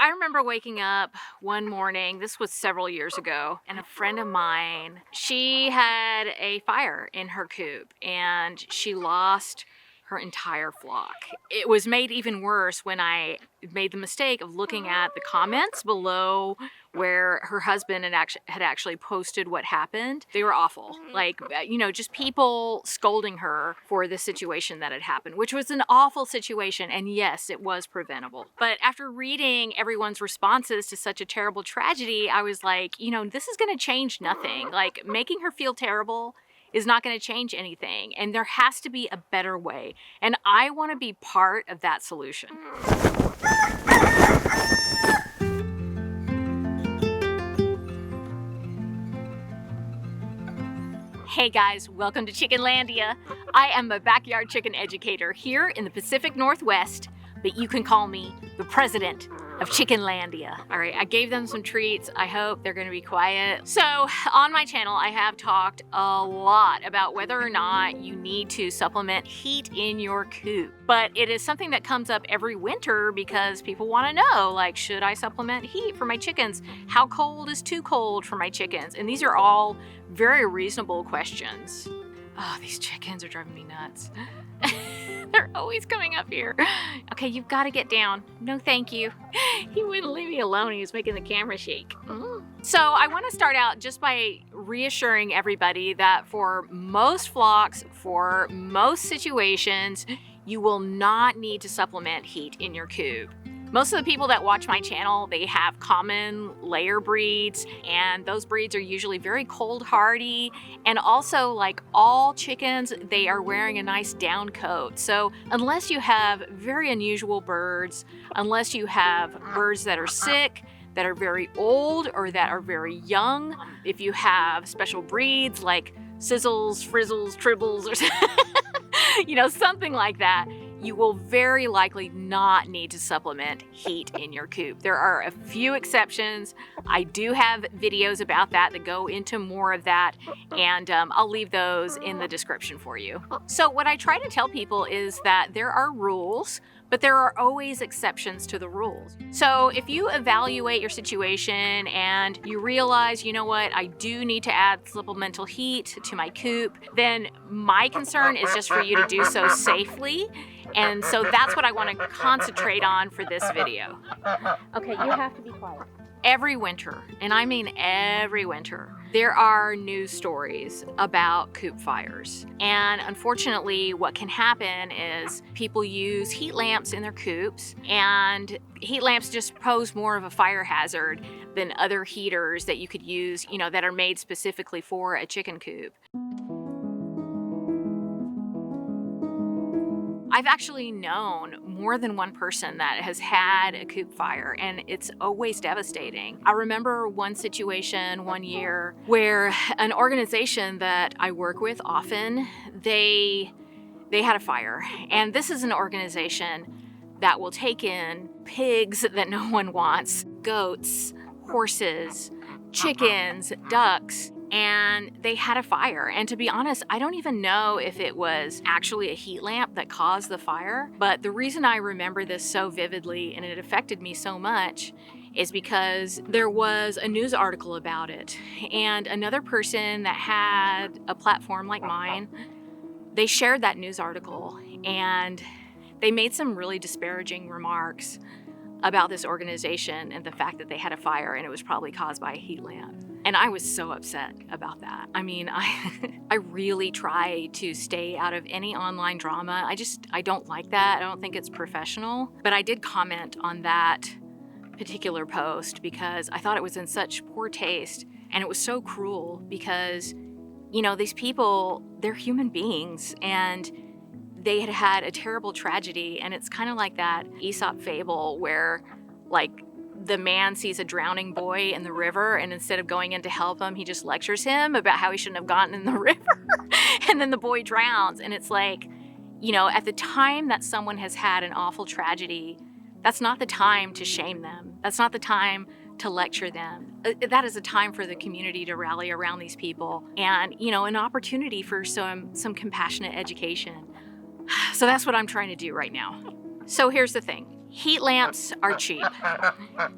I remember waking up one morning, this was several years ago, and a friend of mine, she had a fire in her coop and she lost her entire flock. It was made even worse when I made the mistake of looking at the comments below where her husband had actually posted what happened. They were awful. Like, just people scolding her for the situation that had happened, which was an awful situation. And yes, it was preventable. But after reading everyone's responses to such a terrible tragedy, I was like, this is going to change nothing. Like, making her feel terrible is not going to change anything. And there has to be a better way. And I want to be part of that solution. Hey guys, welcome to Chickenlandia. I am a backyard chicken educator here in the Pacific Northwest, but you can call me the president of Chickenlandia. All right, I gave them some treats. I hope they're gonna be quiet. So on my channel, I have talked a lot about whether or not you need to supplement heat in your coop. But it is something that comes up every winter because people wanna know, like, should I supplement heat for my chickens? How cold is too cold for my chickens? And these are all very reasonable questions. Oh, these chickens are driving me nuts. They're always coming up here. Okay, you've got to get down. No, thank you. He wouldn't leave me alone. He was making the camera shake. So I want to start out just by reassuring everybody that for most flocks, for most situations, you will not need to supplement heat in your coop. Most of the people that watch my channel, they have common layer breeds, and those breeds are usually very cold hardy. And also, like all chickens, they are wearing a nice down coat. So unless you have very unusual birds, unless you have birds that are sick, that are very old, or that are very young, if you have special breeds like sizzles, frizzles, tribbles, or something like that, you will very likely not need to supplement heat in your coop. There are a few exceptions. I do have videos about that go into more of that, and I'll leave those in the description for you. So what I try to tell people is that there are rules, but there are always exceptions to the rules. So if you evaluate your situation and you realize, you know what, I do need to add supplemental heat to my coop, then my concern is just for you to do so safely. And so that's what I want to concentrate on for this video. Okay, you have to be quiet. Every winter, and I mean every winter, there are news stories about coop fires. And unfortunately, what can happen is people use heat lamps in their coops, and heat lamps just pose more of a fire hazard than other heaters that you could use, that are made specifically for a chicken coop. I've actually known more than one person that has had a coop fire, and it's always devastating. I remember one situation one year where an organization that I work with often, they had a fire. And this is an organization that will take in pigs that no one wants, goats, horses, chickens, ducks, and they had a fire. And to be honest, I don't even know if it was actually a heat lamp that caused the fire. But the reason I remember this so vividly and it affected me so much is because there was a news article about it. And another person that had a platform like mine, they shared that news article and they made some really disparaging remarks about this organization and the fact that they had a fire and it was probably caused by a heat lamp. And I was so upset about that. I mean, I really try to stay out of any online drama. I don't like that. I don't think it's professional. But I did comment on that particular post because I thought it was in such poor taste. And it was so cruel because, these people, they're human beings and they had had a terrible tragedy. And it's kind of like that Aesop fable where, like, the man sees a drowning boy in the river, and instead of going in to help him, he just lectures him about how he shouldn't have gotten in the river. And then the boy drowns. And it's like, at the time that someone has had an awful tragedy, that's not the time to shame them. That's not the time to lecture them. That is a time for the community to rally around these people and, an opportunity for some compassionate education. So that's what I'm trying to do right now. So here's the thing. Heat lamps are cheap.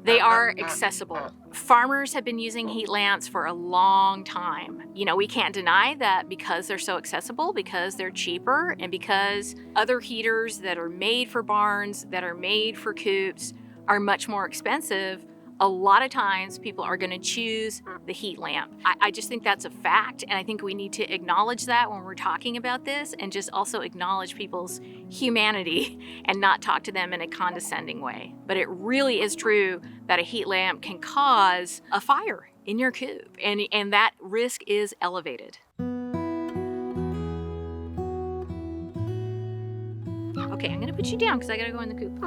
They are accessible. Farmers have been using heat lamps for a long time. You know, we can't deny that because they're so accessible, because they're cheaper, and because other heaters that are made for barns, that are made for coops, are much more expensive. A lot of times people are going to choose the heat lamp. I just think that's a fact, and I think we need to acknowledge that when we're talking about this, and just also acknowledge people's humanity and not talk to them in a condescending way. But it really is true that a heat lamp can cause a fire in your coop, and that risk is elevated. Okay, I'm going to put you down because I got to go in the coop.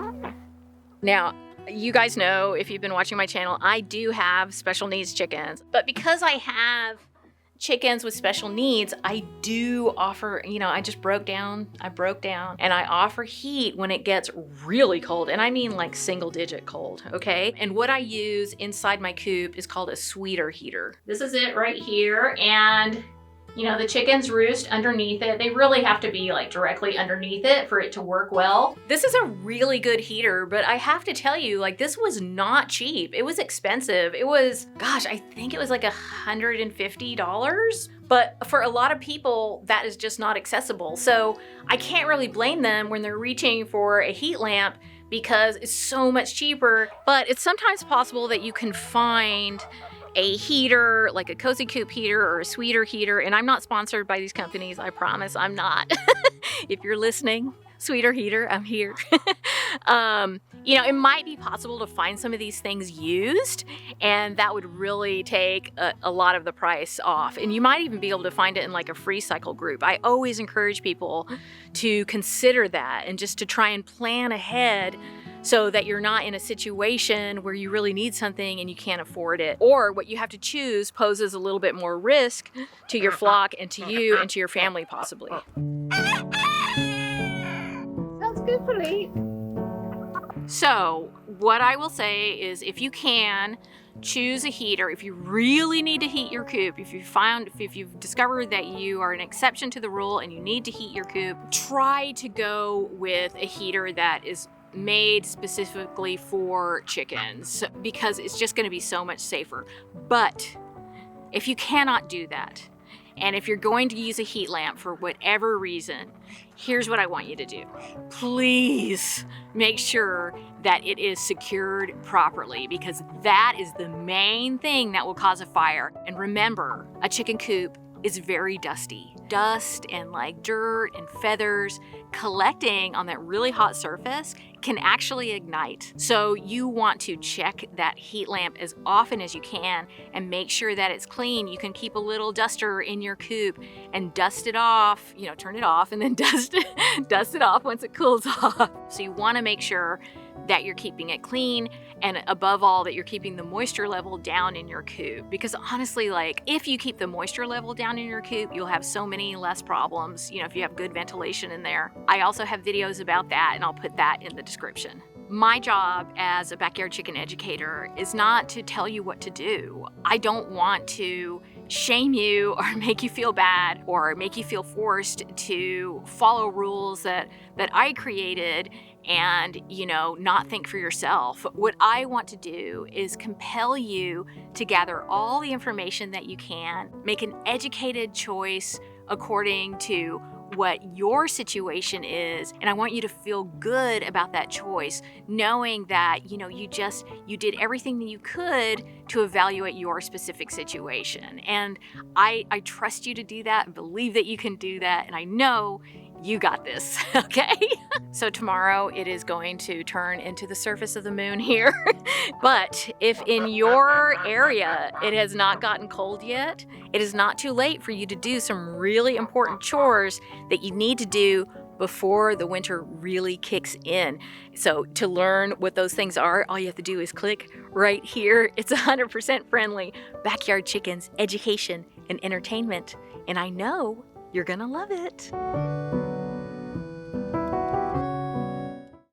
Now, you guys know, if you've been watching my channel, I do have special needs chickens. But because I have chickens with special needs, I do offer, you know, I broke down, and I offer heat when it gets really cold. And I mean like single digit cold, okay? And what I use inside my coop is called a sweeter heater. This is it right here. And you know, the chickens roost underneath it. They really have to be like directly underneath it for it to work well. This is a really good heater, but I have to tell you, like, this was not cheap. It was expensive. It was, gosh, I think it was like $150. But for a lot of people, that is just not accessible. So I can't really blame them when they're reaching for a heat lamp because it's so much cheaper. But it's sometimes possible that you can find a heater, like a Cozy Coop heater or a sweeter heater, and I'm not sponsored by these companies, I promise I'm not. If you're listening, sweeter heater, I'm here. You know, it might be possible to find some of these things used, and that would really take a lot of the price off. And you might even be able to find it in like a free cycle group. I always encourage people to consider that and just to try and plan ahead so that you're not in a situation where you really need something and you can't afford it. Or what you have to choose poses a little bit more risk to your flock and to you and to your family possibly. Sounds good for me. So what I will say is, if you can, choose a heater. If you really need to heat your coop, if you've discovered that you are an exception to the rule and you need to heat your coop, try to go with a heater that is made specifically for chickens, because it's just going to be so much safer. But if you cannot do that, and if you're going to use a heat lamp for whatever reason, here's what I want you to do. Please make sure that it is secured properly, because that is the main thing that will cause a fire. And remember, a chicken coop is very dusty. Dust and like dirt and feathers collecting on that really hot surface can actually ignite. So you want to check that heat lamp as often as you can and make sure that it's clean. You can keep a little duster in your coop and dust it off, you know, turn it off and then dust it off once it cools off. So you want to make sure that you're keeping it clean, and above all, that you're keeping the moisture level down in your coop. Because honestly, like, if you keep the moisture level down in your coop, you'll have so many less problems, you know, if you have good ventilation in there. I also have videos about that, and I'll put that in the description. My job as a backyard chicken educator is not to tell you what to do. I don't want to shame you or make you feel bad or make you feel forced to follow rules that I created and, you know, not think for yourself. What I want to do is compel you to gather all the information that you can, make an educated choice according to what your situation is, and I want you to feel good about that choice, knowing that, you know, you did everything that you could to evaluate your specific situation. And I trust you to do that and believe that you can do that, and I know you got this, okay? So tomorrow it is going to turn into the surface of the moon here. But if in your area it has not gotten cold yet, it is not too late for you to do some really important chores that you need to do before the winter really kicks in. So to learn what those things are, all you have to do is click right here. It's 100% friendly. Backyard Chickens, Education and Entertainment. And I know you're gonna love it.